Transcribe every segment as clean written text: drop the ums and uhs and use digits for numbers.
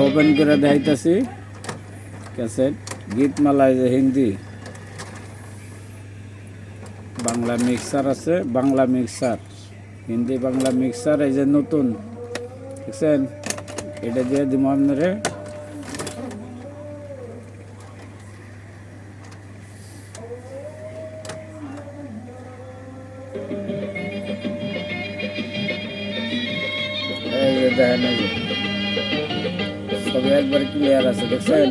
Open করে দেখাইতেছি cassette গীতমালা, যে হিন্দি বাংলা মিক্সার আছে, বাংলা মিক্সার হিন্দি বাংলা মিক্সার, এই যে নতুন দেখছেন, এটা দিয়ে দিব আপনারে। এই যে দেখেন, এই যে সবই একবার ক্লিয়ার আছে, দেখছেন।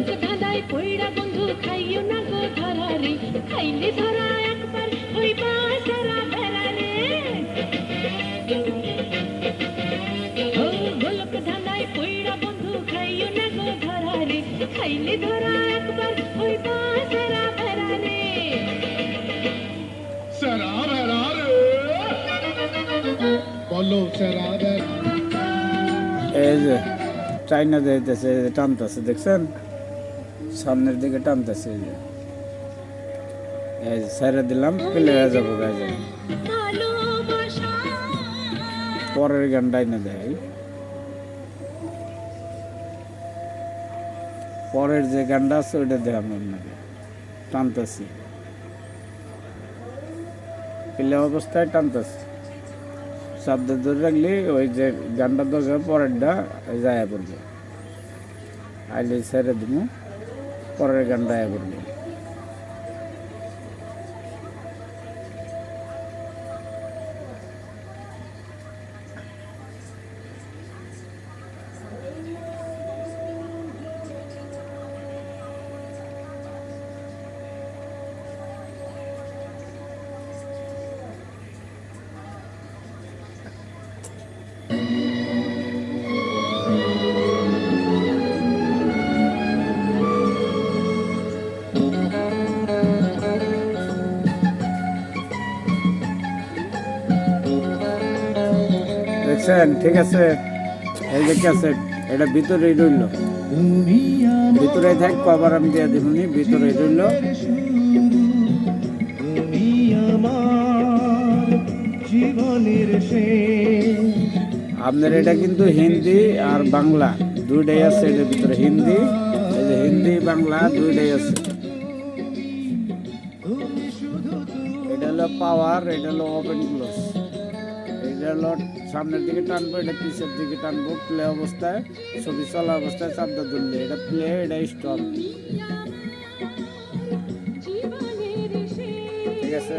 এই যে চাইনা যাইতেছে, টানতেছে, দেখছেন সামনের দিকে টানতেছে, এই যে ছেড়ে দিলাম, পেলে হয়ে যাবো গায়ে। পরের গানটাই না দেয়, পরের যে গানটা আছে ওইটা দেখাম আপনাকে, টানতেছি পেলে অবস্থায় টানতেছি, শব্দ ধরে রাখলে ওই যে গানটা দরকার পরেরটা যায় পড়বে, আইলে ছেড়ে দিব, পরের গানটা আয়া পড়বে। দেখছেন, ঠিক আছে। এই যে ক্যাসেট, এটা ভিতরেই রইল, ভিতরে থাকবো, আবার আমি দিয়ে দিবনি, ভিতরেই রইল। আপনার এটা কিন্তু হিন্দি আর বাংলা দুইটাই আছে এটার ভিতরে, হিন্দি, এই যে হিন্দি বাংলা দুইটাই আছে। এটা হলো পাওয়ার, এটা হলো ওপেন ক্লোজ, এটা হলো সামনের দিকে টানবো, এটা পিছের দিকে টানবো, প্লে অবস্থায়, ছবি চলা অবস্থায় চাপটা ধরলে এটা প্লে, এটা স্টপ, ঠিক আছে।